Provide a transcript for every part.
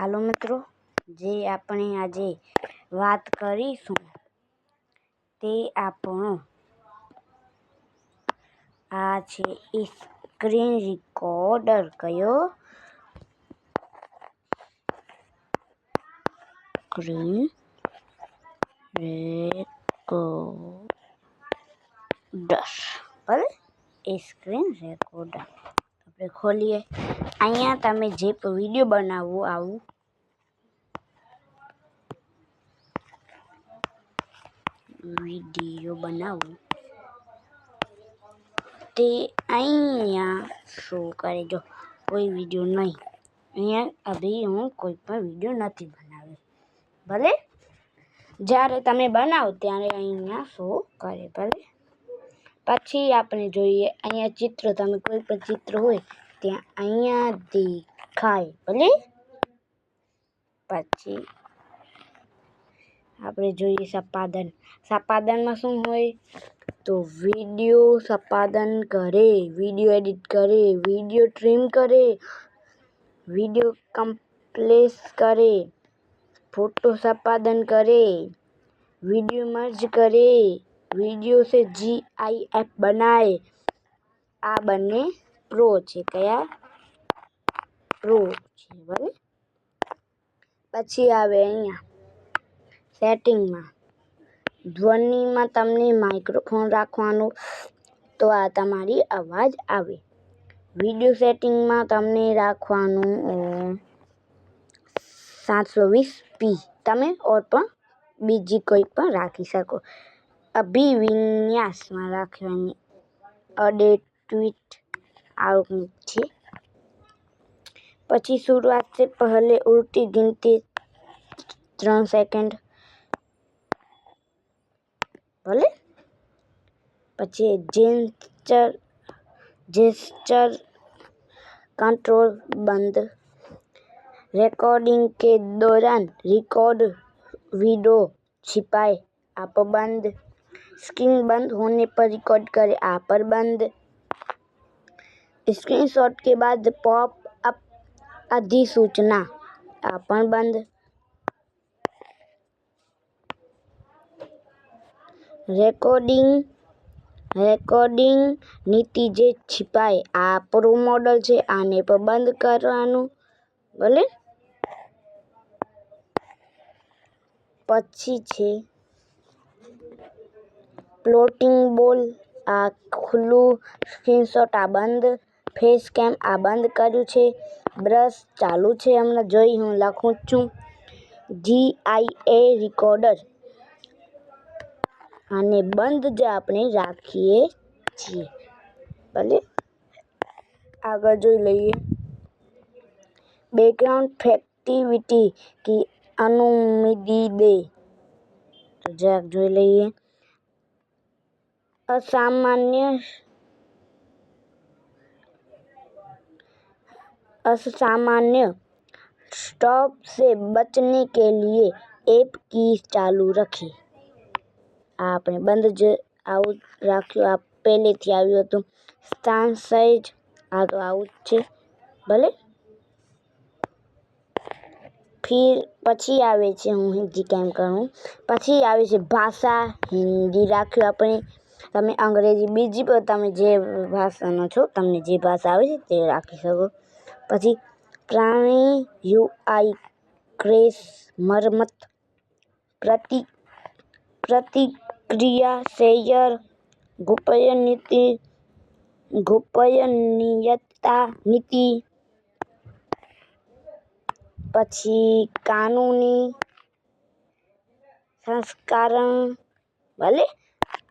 હાલો મિત્રો, જે આપણે આજે વાત કરીશું તે આપણો આ છે સ્ક્રીન રેકોર્ડર. કયો? Screen recorder. બરાબર, એ સ્ક્રીન રેકોર્ડર આપણે ખોલીએ. અહીંયા તમે જે વિડીયો બનાવવું આવું વિડીયો બનાવવું તે અહીંયા શો કરે. જો કોઈ વિડીયો નહીં, અહીંયા અભી હું કોઈ પણ વિડીયો નથી બનાવ્યો. ભલે જ્યારે તમે બનાવો ત્યારે અહીંયા શો કરે. ભલે પછી આપણે જોઈએ અહીંયા ચિત્ર. તમે કોઈ પણ ચિત્ર હોય ત્યાં અહીંયા દેખાય. ભલે પછી આપણે જોઈએ સંપાદન. સંપાદનમાં શું હોય? તો વિડીયો સંપાદન કરે, વિડીયો એડિટ કરે, વિડીયો ટ્રીમ કરે, વિડીયો કમ્પ્રેસ કરે, फोटो संपादन करे, वीडियो मर्ज करे, वीडियो से GIF बनाए. आ बने प्रो છે. કયા? પ્રો છે. બરાબર, પછી આવે અહીંયા સેટિંગમાં ધ્વનિમાં તમને માઇક્રોફોન રાખવાનું, તો આ તમારી અવાજ આવે. વિડીયો સેટિંગમાં તમને રાખવાનું 720p. તમે ઓર પણ બીજી કોઈ પણ રાખી શકો. અભિવિન્યાસમાં રાખવાની અપડેટ ટ્વીટ આવું છે. પછી शुरुआत से पहले उल्टी गिनती 3 सेकंड. भले પછી जेस्चर कंट्रोल बंद. रिकॉर्डिंग के दौरान रिकॉर्ड वीडियो छिपाए, आप बंद. स्क्रीन बंद होने पर रिकॉर्ड करें, आप पर बंद. स्क्रीनशॉट के बाद पॉप अप अधिसूचना, आप पर बंद. રેકોર્ડિંગ નીતિ જે छिपाए, આ પ્રો મોડલ છે, આને પણ બંધ કરવાનું. ભલે પછી છે ફ્લોટિંગ બોલ, આ ખુલ્લું. સ્ક્રીનશોટ આ બંધ. ફેસ કેમ આ બંધ કર્યું છે. બ્રશ ચાલુ છે. હમણાં જોઈ હું લખું છું. GIA રેકોર્ડર આને બંધ જ આપણે રાખીએ છીએ. ભલે આગળ જોઈ લઈએ. बैकग्राउंड एक्टिविटी की अनुमति दे. तो जरा જોઈ લઈએ. असामान्य स्टॉप से बचने के लिए ऐप की चालू रखें. આપણે બંધ જ આવું રાખ્યું. આ પહેલેથી આવ્યું હતું. સ્થાન સાઇઝ આ તો આવું જ છે. ભલે પછી આવે છે, હું હિન્દી કેમ કરું. પછી આવે છે ભાષા. હિન્દી રાખ્યું આપણે. તમે અંગ્રેજી બીજી પણ તમે જે ભાષાનો છો, તમને જે ભાષા આવે છે તે રાખી શકો. પછી પ્રાણી UI ક્રેશ મરમત પ્રતિક્રિયા શેર ગોપનીયતા નીતિ. પછી કાનૂની સંસ્કરણ. ભલે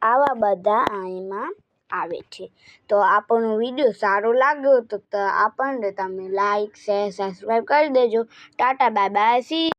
આવા બધા એમાં આવે છે. તો આપણો વિડીયો સારો લાગ્યો તો આપણને તમે લાઈક શેર સબસ્ક્રાઈબ કરી દેજો. Tata bye bye. સી